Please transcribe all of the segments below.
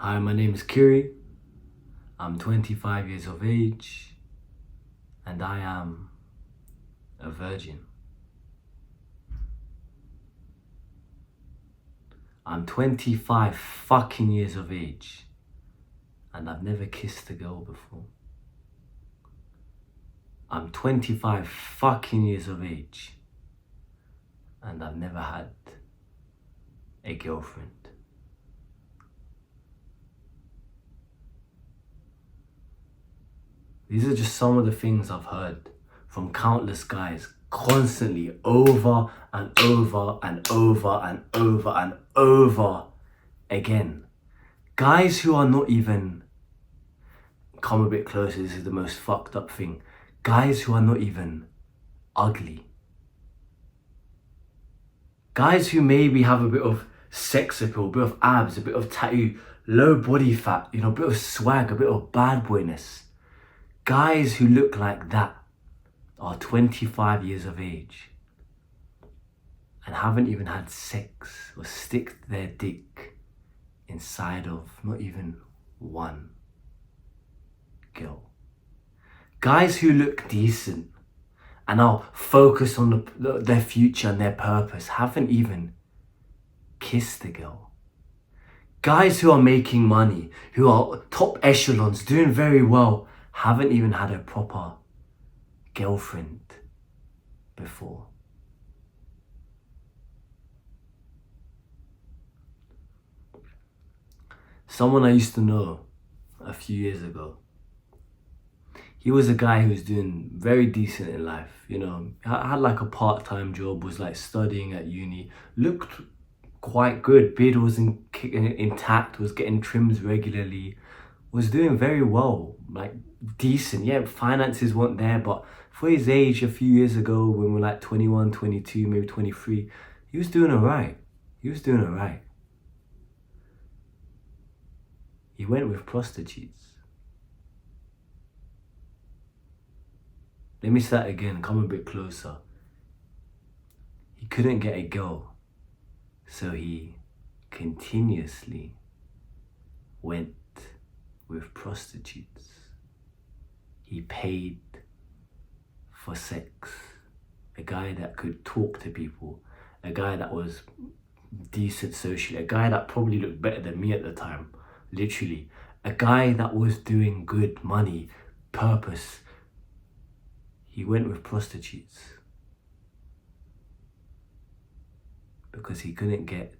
Hi, my name is Kiri. I'm 25 years of age and I am a virgin. I'm 25 fucking years of age and I've never kissed a girl before. I'm 25 fucking years of age and I've never had a girlfriend. These are just some of the things I've heard from countless guys constantly over and over and over and over and over again. Guys who are not even, come a bit closer, this is the most fucked up thing. Guys who are not even ugly. Guys who maybe have a bit of sex appeal, a bit of abs, a bit of tattoo, low body fat, a bit of swag, a bit of bad boyness. Guys who look like that are 25 years of age and haven't even had sex or stick their dick inside of not even one girl. Guys who look decent and are focused on their future and their purpose haven't even kissed a girl. Guys who are making money, who are top echelons, doing very well, haven't even had a proper girlfriend before. Someone I used to know a few years ago, he was a guy who was doing very decent in life, had like a part-time job, was like studying at uni, looked quite good, beard was intact, was getting trims regularly, was doing very well, like decent. Yeah, finances weren't there, but for his age a few years ago, when we were like 21, 22, maybe 23, he was doing all right. He went with prostitutes. Let me start again, come a bit closer. He couldn't get a girl, so he continuously went with prostitutes. He paid for sex. A guy that could talk to people, a guy that was decent socially, a guy that probably looked better than me at the time, literally. A guy that was doing good money, purpose. He went with prostitutes because he couldn't get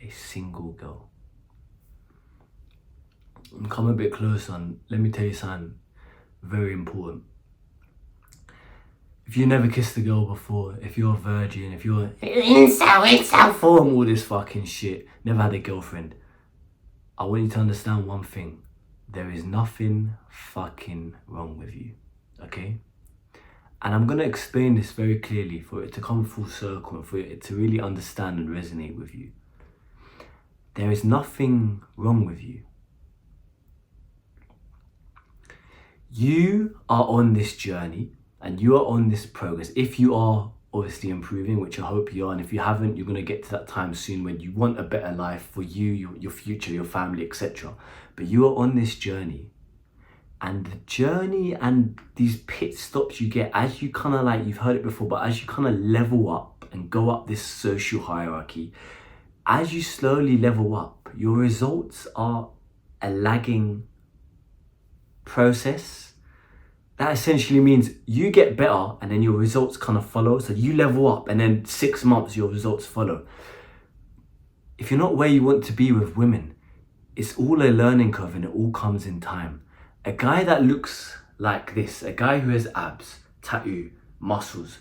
a single girl. And come a bit closer and let me tell you something very important. If you never kissed a girl before, if you're a virgin, if you're incel form, all this fucking shit, never had a girlfriend, I want you to understand one thing. There is nothing fucking wrong with you, okay? And I'm gonna explain this very clearly for it to come full circle and for it to really understand and resonate with you. There is nothing wrong with you. You are on this journey and you are on this progress. If you are obviously improving, which I hope you are, and if you haven't, you're going to get to that time soon when you want a better life for you, your future, your family, etc. But you are on this journey, and the journey and these pit stops you get as you kind of like, you've heard it before, but as you kind of level up and go up this social hierarchy, as you slowly level up, your results are a lagging process. That essentially means you get better and then your results kind of follow. So you level up and then 6 months your results follow. If you're not where you want to be with women, it's all a learning curve and it all comes in time. A guy that looks like this, a guy who has abs, tattoo, muscles,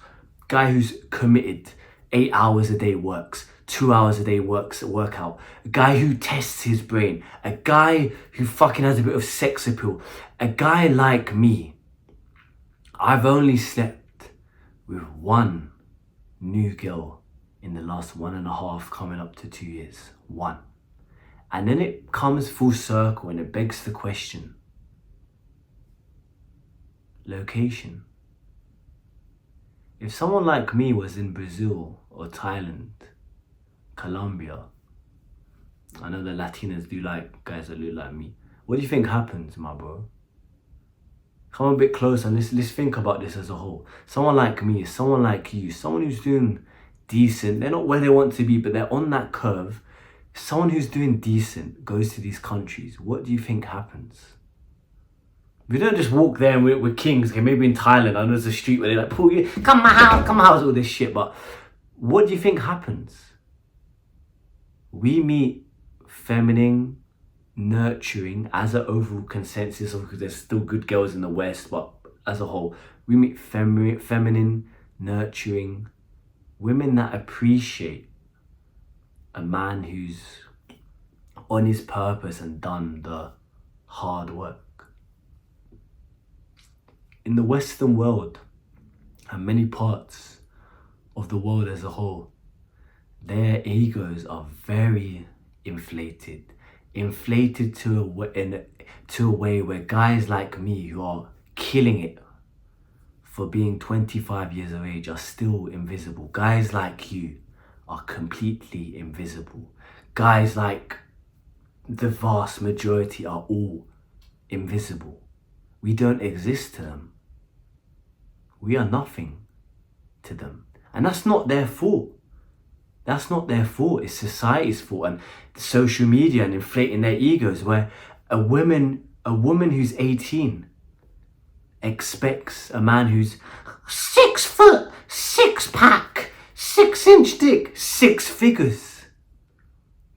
guy who's committed, 8 hours a day works, 2 hours a day workout, a guy who tests his brain, a guy who fucking has a bit of sex appeal, a guy like me. I've only slept with one new girl in the last 1.5, coming up to 2 years. One. And then it comes full circle and it begs the question. Location. If someone like me was in Brazil or Thailand, Colombia, I know the Latinas do like guys that look like me. What do you think happens, my bro? Come a bit closer and let's think about this as a whole. Someone like me, someone like you, someone who's doing decent. They're not where they want to be, but they're on that curve. Someone who's doing decent goes to these countries. What do you think happens? We don't just walk there and we're kings. Okay, maybe in Thailand, I know there's a street where they're like, pull you, come my house, all this shit. But what do you think happens? We meet feminine, nurturing as an overall consensus, because there's still good girls in the West, but as a whole, we meet feminine, nurturing women that appreciate a man who's on his purpose and done the hard work. In the Western world and many parts of the world as a whole, their egos are very inflated to a way where guys like me who are killing it for being 25 years of age are still invisible. Guys like you are completely invisible. Guys like the vast majority are all invisible. We don't exist to them. We are nothing to them. And that's not their fault. That's not their fault. It's society's fault and social media and inflating their egos, where a woman who's 18 expects a man who's 6 foot, 6-pack, 6-inch dick, 6 figures.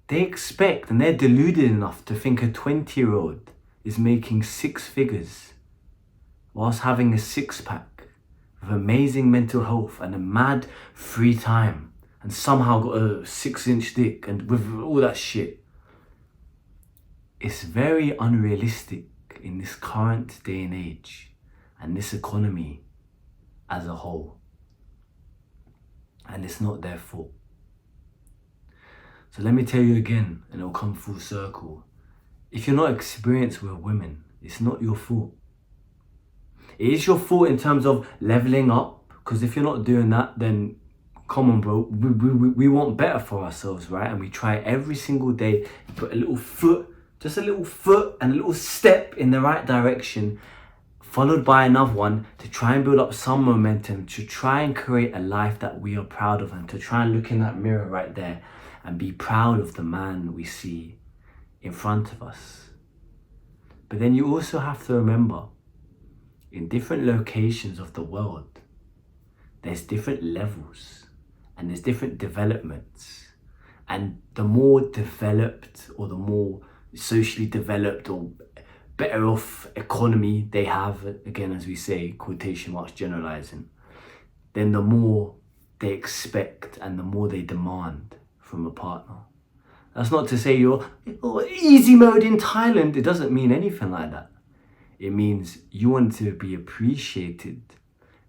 They expect, and they're deluded enough to think a 20-year-old is making 6 figures whilst having a 6-pack with amazing mental health and a mad free time, and somehow got a 6-inch dick and with all that shit. It's very unrealistic in this current day and age and this economy as a whole. And it's not their fault. So let me tell you again, and it'll come full circle. If you're not experienced with women, it's not your fault. It is your fault in terms of leveling up, because if you're not doing that, then come on, bro. We want better for ourselves, right? And we try every single day, put a little foot, just a little foot and a little step in the right direction, followed by another one, to try and build up some momentum, to try and create a life that we are proud of, and to try and look in that mirror right there and be proud of the man we see in front of us. But then you also have to remember, in different locations of the world, there's different levels and there's different developments. And the more developed, or the more socially developed or better off economy they have, again, as we say, quotation marks generalizing, then the more they expect and the more they demand from a partner. That's not to say you're easy mode in Thailand. It doesn't mean anything like that. It means you want to be appreciated,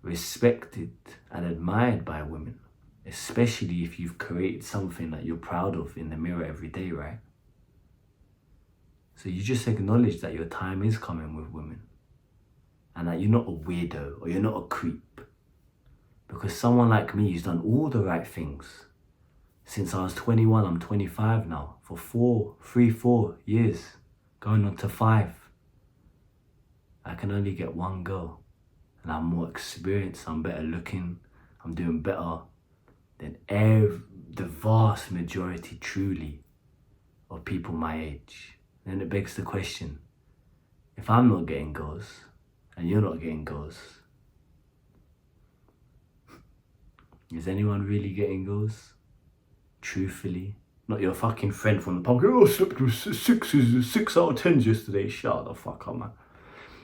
respected, and admired by women, especially if you've created something that you're proud of in the mirror every day, right? So you just acknowledge that your time is coming with women, and that you're not a weirdo or you're not a creep, because someone like me who's done all the right things since I was 21, I'm 25 now, for 4 years, going on to 5. I can only get one girl, and I'm more experienced, I'm better looking, I'm doing better than the vast majority, truly, of people my age. Then it begs the question, if I'm not getting girls and you're not getting girls, is anyone really getting girls? Truthfully, not your fucking friend from the pub. Oh, slept with 6 out of 10s yesterday. Shut the fuck up, man.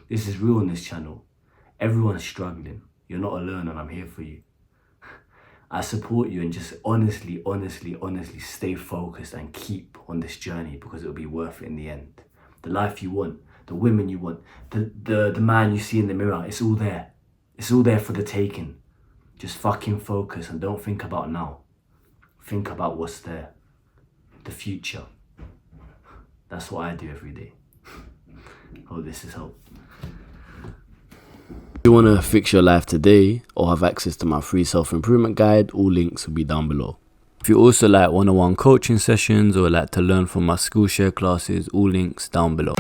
This is real on this channel. Everyone's struggling. You're not alone, and I'm here for you. I support you, and just honestly stay focused and keep on this journey, because it'll be worth it in the end. The life you want, the women you want, the man you see in the mirror, it's all there. It's all there for the taking. Just fucking focus and don't think about now. Think about what's there. The future. That's what I do every day. Hope this has helped. If you want to fix your life today or have access to my free self-improvement guide, all links will be down below. If you also like one-on-one coaching sessions or like to learn from my Skool share classes, all links down below.